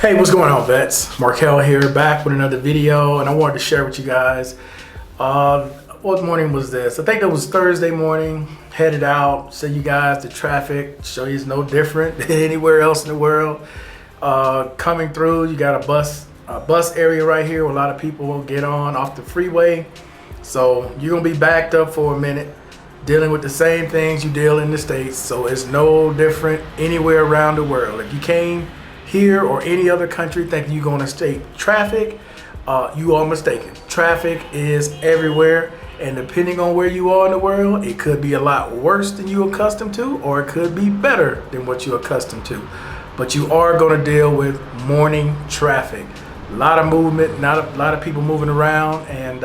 Hey, what's going on, vets? Markel here, back with another video, and I wanted to share with you guys. What morning was this? I think it was Thursday morning. Headed out, show you guys the traffic. Show you it's no different than anywhere else in the world. Coming through, you got a bus area right here where a lot of people will get on off the freeway. So you're gonna be backed up for a minute, dealing with the same things you deal in the States. So it's no different anywhere around the world. If you came here or any other country thinking you're going to escape traffic, you are mistaken. Traffic is everywhere, and depending on where you are in the world, it could be a lot worse than you're accustomed to, or it could be better than what you're accustomed to. But you are going to deal with morning traffic. A lot of movement, not a lot of people moving around, and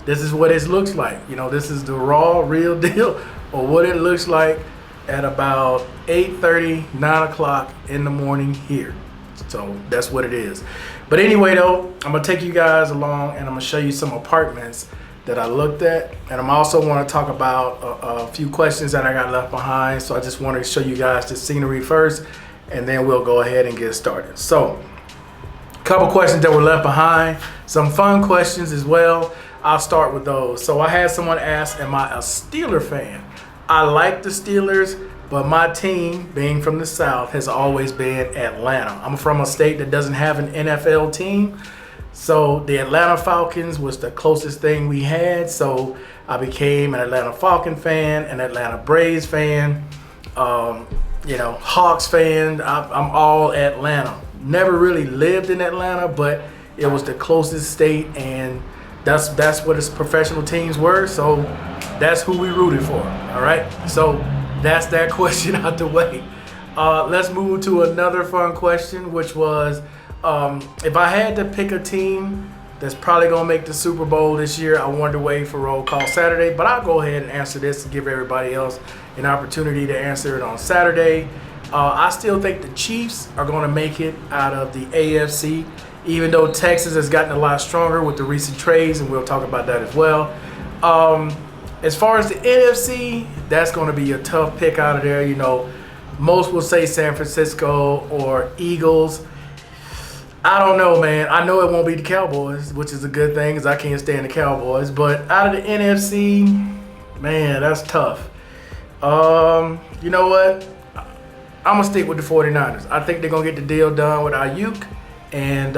this is what it looks like. You know, this is the raw, real deal, or what it looks like at about 8:30, 9 o'clock in the morning here. So that's what it is. But anyway, though, I'm gonna take you guys along and I'm gonna show you some apartments that I looked at, and I'm also want to talk about a few questions that I got left behind. So I just want to show you guys the scenery first, and then we'll go ahead and get started. So a couple questions that were left behind, some fun questions as well. I'll start with those. So I had someone ask, am I a Steeler fan? I like the Steelers, but my team, being from the South, has always been Atlanta. I'm from a state that doesn't have an NFL team, so the Atlanta Falcons was the closest thing we had. So I became an Atlanta Falcon fan, an Atlanta Braves fan, Hawks fan. I'm all Atlanta. Never really lived in Atlanta, but it was the closest state, and that's what its professional teams were. So that's who we rooted for. All right. So that's that question out the way. Let's move to another fun question, which was, if I had to pick a team that's probably gonna make the Super Bowl this year, I wanted to wait for Roll Call Saturday, but I'll go ahead and answer this and give everybody else an opportunity to answer it on Saturday. I still think the Chiefs are gonna make it out of the AFC, even though Texas has gotten a lot stronger with the recent trades, and we'll talk about that as well. As far as the NFC, that's going to be a tough pick out of there. You know, most will say San Francisco or Eagles. I don't know, man. I know it won't be the Cowboys, which is a good thing because I can't stand the Cowboys. But out of the NFC, man, that's tough. You know what? I'm going to stick with the 49ers. I think they're going to get the deal done with Ayuk, and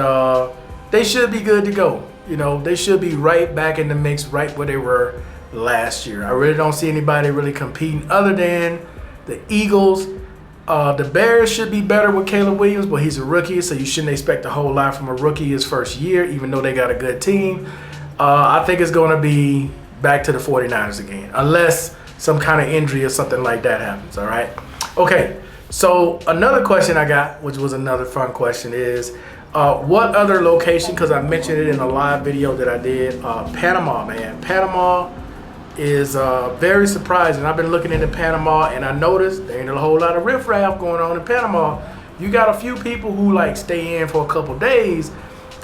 they should be good to go. You know, they should be right back in the mix, right where they were last year. I really don't see anybody really competing other than the Eagles. The Bears should be better with Caleb Williams, but he's a rookie, so you shouldn't expect a whole lot from a rookie his first year, even though they got a good team. I think it's going to be back to the 49ers again, unless some kind of injury or something like that happens, all right? Okay, so another question I got, which was another fun question, is what other location, because I mentioned it in a live video that I did, Panama, man. Panama is very surprising. I've been looking into Panama, and I noticed there ain't a whole lot of riffraff going on in Panama. You got a few people who like stay in for a couple days,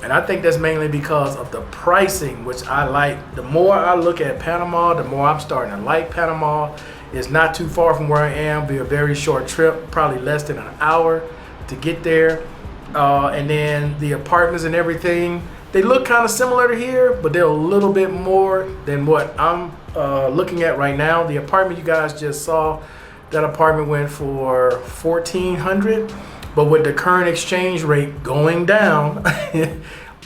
and I think that's mainly because of the pricing, which I like. The more I look at Panama, the more I'm starting to like Panama. It's not too far from where I am. Be a very short trip, probably less than an hour to get there. And then the apartments and everything, they look kind of similar to here, but they're a little bit more than what I'm looking at right now. The apartment you guys just saw, that apartment went for $1,400, but with the current exchange rate going down,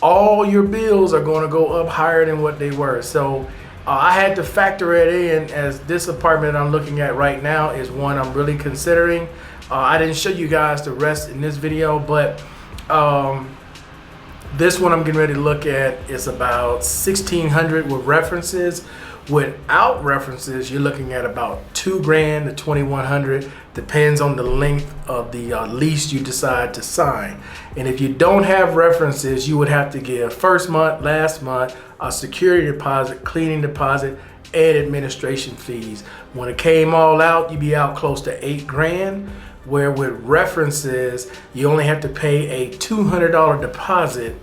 all your bills are going to go up higher than what they were. So I had to factor it in, as this apartment I'm looking at right now is one I'm really considering. I didn't show you guys the rest in this video, but this one I'm getting ready to look at is about $1,600 with references. Without references, you're looking at about $2,000 to $2,100. Depends on the length of the lease you decide to sign. And if you don't have references, you would have to give first month, last month, a security deposit, cleaning deposit, and administration fees. When it came all out, you'd be out close to $8,000. Where with references, you only have to pay a $200 deposit,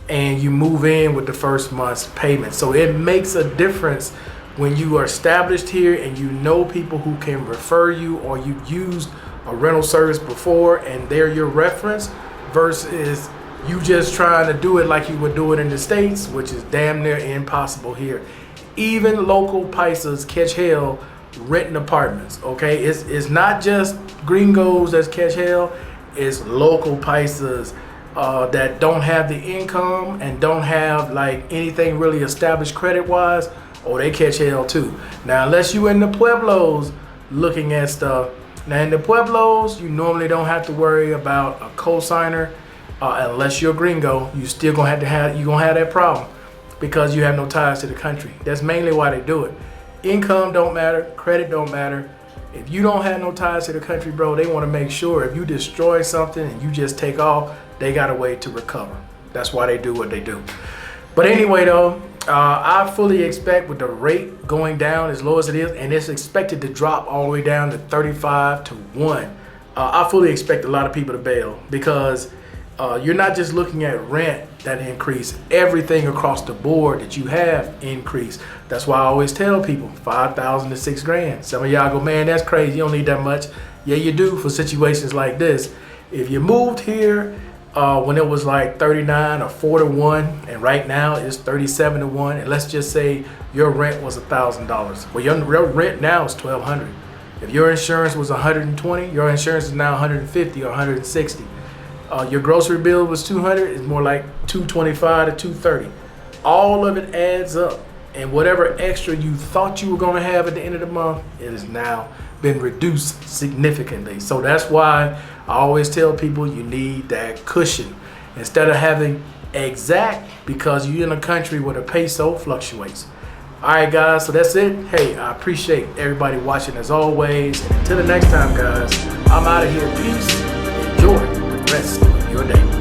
and you move in with the first month's payment. So it makes a difference when you are established here and you know people who can refer you, or you've used a rental service before and they're your reference, versus you just trying to do it like you would do it in the States, which is damn near impossible here. Even local paisas catch hell renting apartments, okay? It's not just gringos that catch hell, it's local paisas that don't have the income and don't have like anything really established credit-wise, or they catch hell too. Now, unless you in the Pueblos looking at stuff, now in the Pueblos, you normally don't have to worry about a cosigner unless you're a gringo. You still gonna have that problem because you have no ties to the country. That's mainly why they do it. Income don't matter, credit don't matter. If you don't have no ties to the country, bro, they want to make sure if you destroy something and you just take off, they got a way to recover. That's why they do what they do. But anyway, though, I fully expect with the rate going down as low as it is, and it's expected to drop all the way down to 35 to 1, I fully expect a lot of people to bail because you're not just looking at rent that increase, everything across the board that you have increased. That's why I always tell people 5,000 to 6 grand. Some of y'all go, man, that's crazy. You don't need that much. Yeah, you do for situations like this. If you moved here when it was like 39 or 4 to 1, and right now it's 37 to 1, and let's just say your rent was $1,000. Well, your rent now is $1,200. If your insurance was 120, your insurance is now 150 or 160. Your grocery bill was 200, it's more like 225 to 230. All of it adds up, and whatever extra you thought you were going to have at the end of the month, it has now been reduced significantly. So that's why I always tell people you need that cushion instead of having exact, because you're in a country where the peso fluctuates. All right, guys, so that's it. Hey, I appreciate everybody watching as always. Until the next time, guys, I'm out of here. Peace. Enjoy the rest of your day.